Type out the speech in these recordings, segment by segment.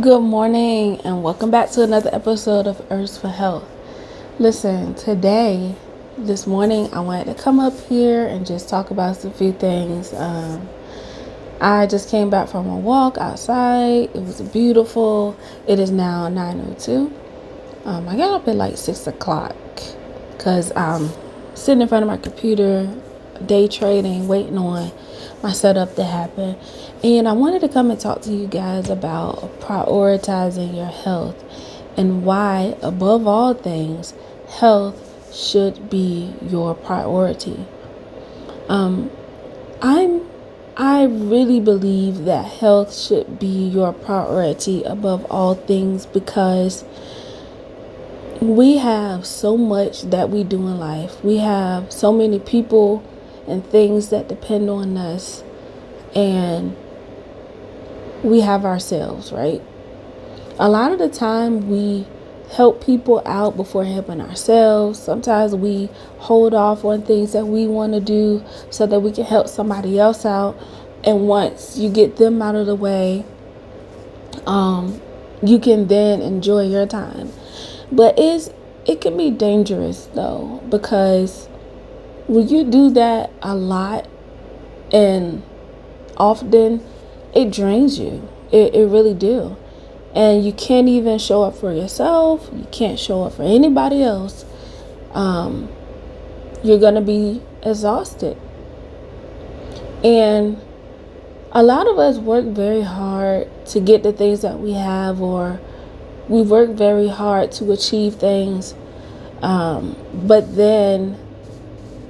Good morning and welcome back to another episode of Herbs for Health. Listen, this morning, I wanted to come up here and just talk about a few things. I just came back from a walk outside. It was beautiful. It is now 9:02. I got up at like 6 o'clock because I'm sitting in front of my computer, day trading, waiting on my setup to happen. And I wanted to come and talk to you guys about prioritizing your health and why, above all things, health should be your priority. Um, I'm I really believe that health should be your priority above all things because we have so much that we do in life. We have so many people and things that depend on us, and we have ourselves, right? A lot of the time we help people out before helping ourselves. Sometimes we hold off on things that we want to do so that we can help somebody else out. And once you get them out of the way, you can then enjoy your time. But it can be dangerous though, because when you do that a lot and often, it drains you. It really do. And you can't even show up for yourself. You can't show up for anybody else. You're gonna be exhausted. And a lot of us work very hard to get the things that we have, or we work very hard to achieve things. But then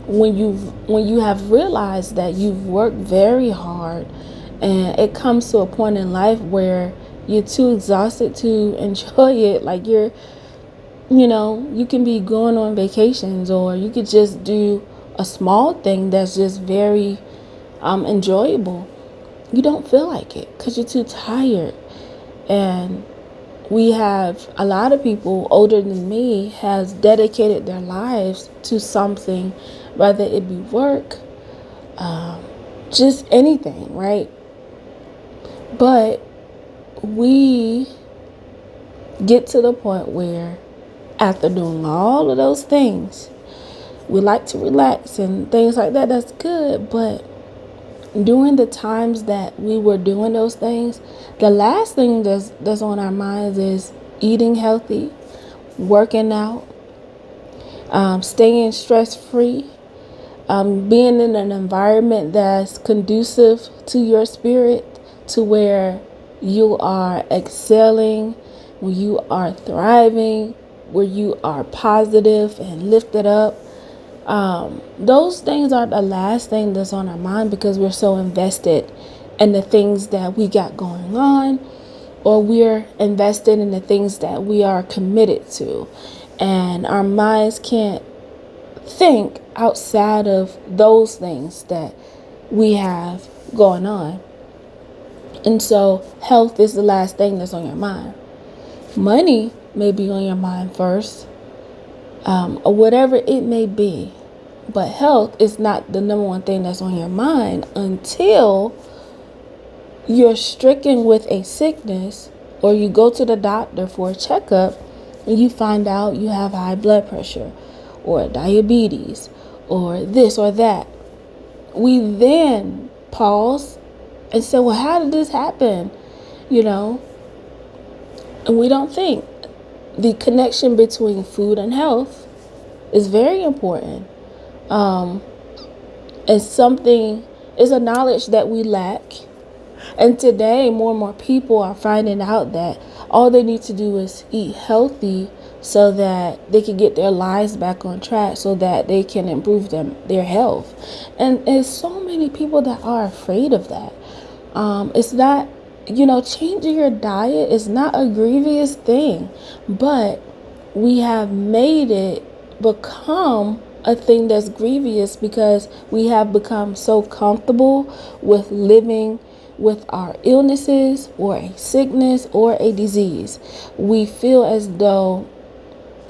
when you have realized that you've worked very hard, and it comes to a point in life where you're too exhausted to enjoy it, like you can be going on vacations, or you could just do a small thing that's just very enjoyable. You don't feel like it because you're too tired. And we have a lot of people older than me has dedicated their lives to something, whether it be work, just anything, right? But we get to the point where after doing all of those things, we like to relax and things like that. That's good. But during the times that we were doing those things, the last thing that's on our minds is eating healthy, working out, staying stress free, being in an environment that's conducive to your spirit, to where you are excelling, where you are thriving, where you are positive and lifted up. Those things are the last thing that's on our mind because we're so invested in the things that we got going on, or we're invested in the things that we are committed to. And our minds can't think outside of those things that we have going on. And so health is the last thing that's on your mind. Money may be on your mind first, or whatever it may be. But health is not the number one thing that's on your mind until you're stricken with a sickness, or you go to the doctor for a checkup and you find out you have high blood pressure or diabetes or this or that. We then pause and say, well, how did this happen? And we don't think the connection between food and health is very important. And something is a knowledge that we lack. And today, more and more people are finding out that all they need to do is eat healthy so that they can get their lives back on track, so that they can improve their health. And there's so many people that are afraid of that. It's not, changing your diet is not a grievous thing, but we have made it become a thing that's grievous because we have become so comfortable with living with our illnesses or a sickness or a disease. We feel as though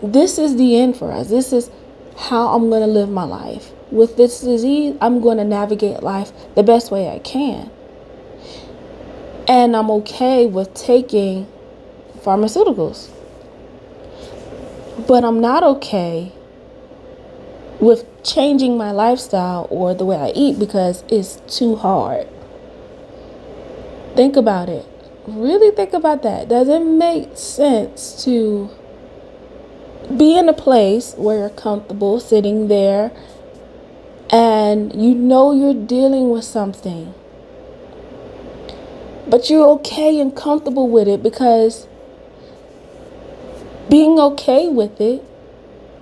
this is the end for us. This is how I'm going to live my life. With this disease, I'm going to navigate life the best way I can. And I'm okay with taking pharmaceuticals. But I'm not okay with changing my lifestyle or the way I eat because it's too hard. Think about it. Really think about that. Does it make sense to be in a place where you're comfortable sitting there and you know you're dealing with something, but you're okay and comfortable with it because being okay with it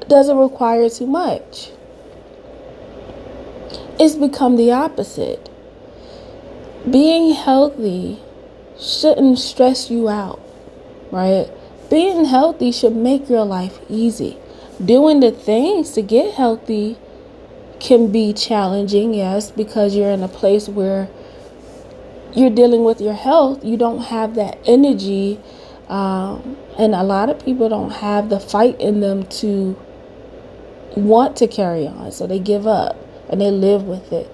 doesn't require too much? It's become the opposite. Being healthy shouldn't stress you out, right? Being healthy should make your life easy. Doing the things to get healthy can be challenging, yes, because you're in a place where you're dealing with your health. You don't have that energy, and a lot of people don't have the fight in them to want to carry on, so they give up and they live with it.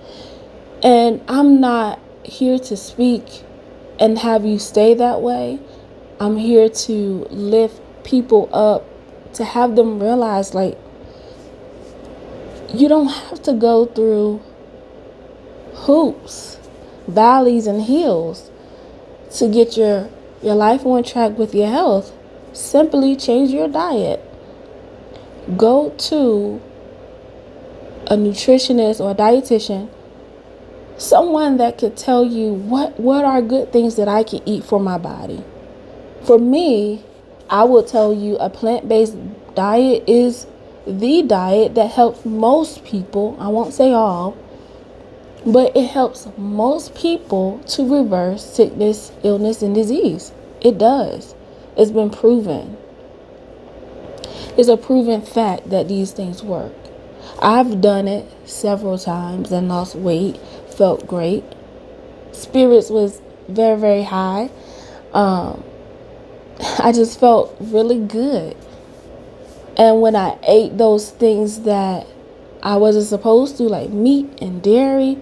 And I'm not here to speak and have you stay that way. I'm here to lift people up, to have them realize, like, you don't have to go through hoops, valleys, and hills to get your life on track with your health. Simply change your diet. Go to a nutritionist or a dietitian, someone that could tell you what are good things that I can eat for my body. For me, I will tell you a plant-based diet is the diet that helps most people. I won't say all, but it helps most people to reverse sickness, illness, and disease. It does. It's been proven. It's a proven fact that these things work. I've done it several times and lost weight, felt great. Spirits was very, very high. I just felt really good. And when I ate those things that I wasn't supposed to, like meat and dairy,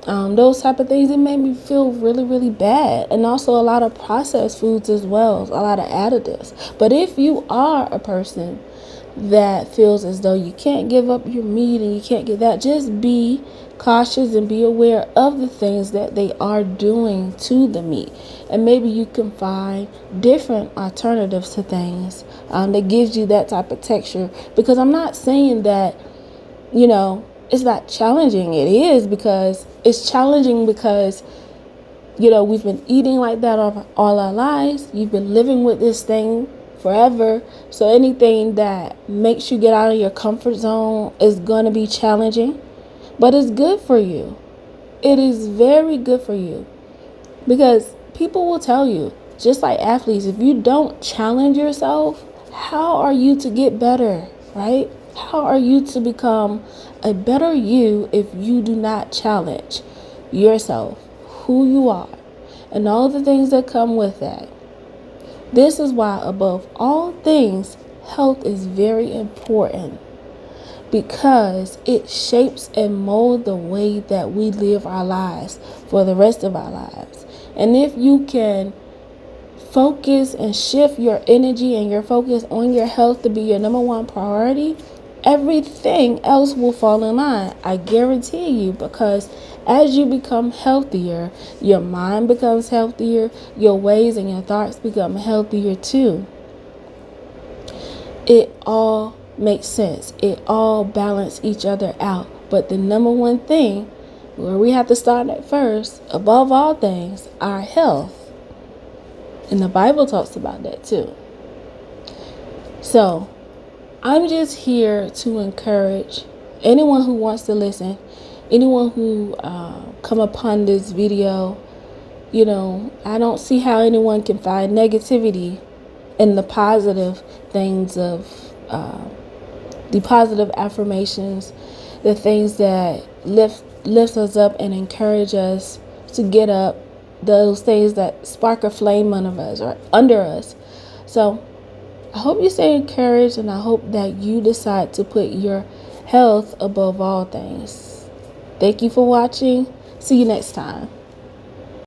those type of things, it made me feel really, really bad. And also a lot of processed foods as well, a lot of additives. But if you are a person that feels as though you can't give up your meat and you can't get that, just be cautious and be aware of the things that they are doing to the meat. And maybe you can find different alternatives to things that gives you that type of texture. Because I'm not saying that, it's not challenging. It is, because it's challenging because, we've been eating like that all our lives. You've been living with this thing forever. So anything that makes you get out of your comfort zone is going to be challenging. But it's good for you. It is very good for you. Because people will tell you, just like athletes, if you don't challenge yourself, how are you to get better, right? How are you to become a better you if you do not challenge yourself, who you are, and all the things that come with that? This is why, above all things, health is very important, because it shapes and molds the way that we live our lives for the rest of our lives. And if you can focus and shift your energy and your focus on your health to be your number one priority, everything else will fall in line. I guarantee you, because as you become healthier, your mind becomes healthier, your ways and your thoughts become healthier too. It all makes sense. It all balances each other out. But the number one thing, where we have to start at first, above all things, our health. And the Bible talks about that too. So I'm just here to encourage anyone who wants to listen, anyone who come upon this video. I don't see how anyone can find negativity in the positive things of the positive affirmations, the things that lifts us up and encourage us to get up, those things that spark a flame under us. So I hope you stay encouraged, and I hope that you decide to put your health above all things. Thank you for watching. See you next time.